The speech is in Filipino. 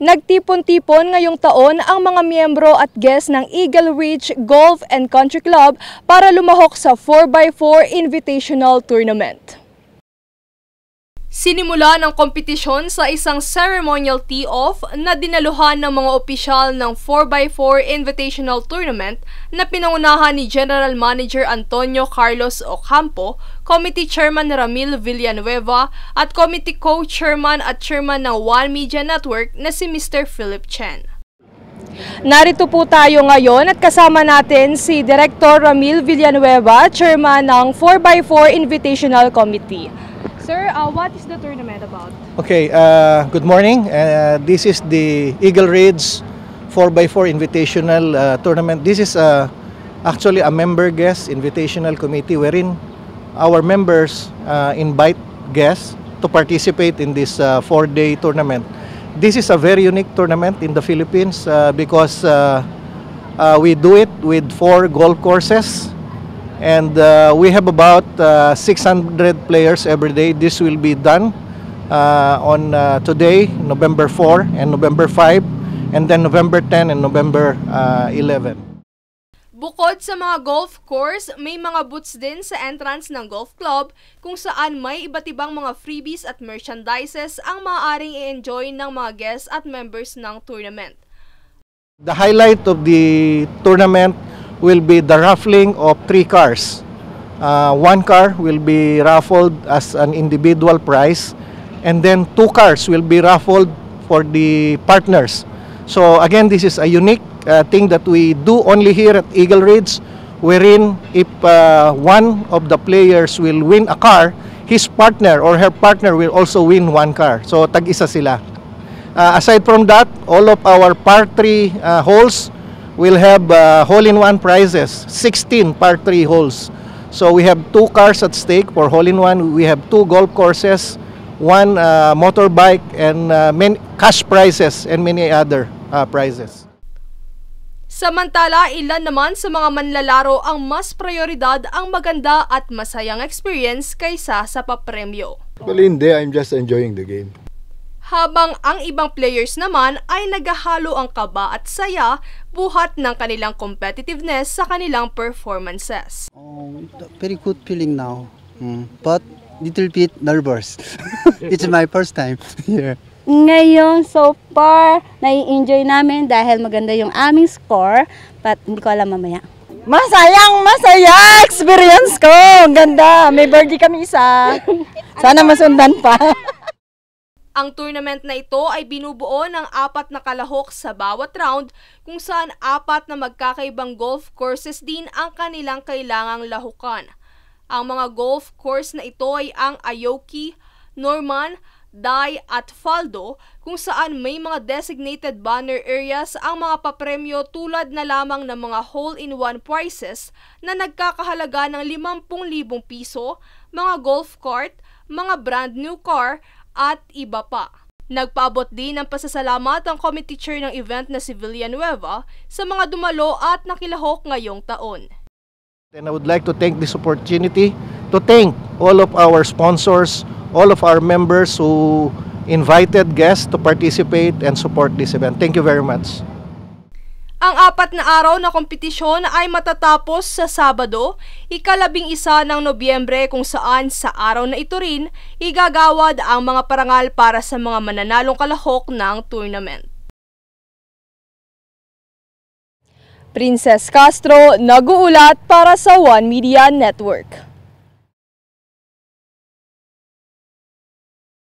Nagtipon-tipon ngayong taon ang mga miyembro at guest ng Eagle Ridge Golf and Country Club para lumahok sa 4x4 Invitational Tournament. Sinimula ng kompetisyon sa isang ceremonial tee-off na dinaluhan ng mga opisyal ng 4x4 Invitational Tournament na pinangunahan ni General Manager Antonio Carlos Ocampo, Committee Chairman Ramil Villanueva at Committee Co-Chairman at Chairman ng One Media Network na si Mr. Philip Chen. Narito po tayo ngayon at kasama natin si Director Ramil Villanueva, Chairman ng 4x4 Invitational Committee. Sir, what is the tournament about? Okay, good morning. This is the Eagle Ridge 4x4 Invitational Tournament. This is actually a member guest invitational committee wherein our members invite guests to participate in this 4-day tournament. This is a very unique tournament in the Philippines because we do it with 4 golf courses. And we have about 600 players every day. This will be done on today, November 4 and November 5, and then November 10 and November 11. Bukod sa mga golf course, may mga booths din sa entrance ng golf club kung saan may iba't ibang mga freebies at merchandises ang maaaring i-enjoy ng mga guests at members ng tournament. The highlight of the tournament will be the raffling of 3 cars. 1 car will be raffled as an individual prize, and then 2 cars will be raffled for the partners. So again, this is a unique thing that we do only here at Eagle Ridge, wherein if one of the players will win a car, his partner or her partner will also win 1 car. So tag-isa sila. Aside from that, all of our par 3 holes will have hole-in-one prizes, 16 par 3 holes. So we have 2 cars at stake for hole-in-one. We have 2 golf courses, 1 motorbike, and many cash prizes and many other prizes. Samantala, ilan naman sa mga manlalaro ang mas prioridad ang maganda at masayang experience kaysa sa papremyo. Well, hindi, I'm just enjoying the game. Habang ang ibang players naman ay naghahalo ang kaba at saya buhat ng kanilang competitiveness sa kanilang performances. Very good feeling now, but little bit nervous. It's my first time here. Ngayon, so far, nai-enjoy namin dahil maganda yung aming score, but hindi ko alam mamaya. Masaya experience ko. Ganda, may birdie kami isa. Sana masundan pa. Ang tournament na ito ay binubuo ng 4 na kalahok sa bawat round kung saan 4 na magkakaibang golf courses din ang kanilang kailangang lahukan. Ang mga golf course na ito ay ang Aoki, Norman, Dai at Faldo kung saan may mga designated banner areas ang mga papremyo tulad na lamang ng mga hole-in-one prizes na nagkakahalaga ng 50,000 piso, mga golf cart, mga brand new car, at iba pa. Nagpaabot din ng pasasalamat ang committee chair ng event na si Villanueva sa mga dumalo at nakilahok ngayong taon. And I would like to take this opportunity to thank all of our sponsors, all of our members who invited guests to participate and support this event. Thank you very much. Ang 4 na araw na kompetisyon ay matatapos sa Sabado, 11 ng Nobyembre kung saan sa araw na ito rin igagawad ang mga parangal para sa mga mananalong kalahok ng tournament. Princess Castro, nag-uulat para sa One Media Network.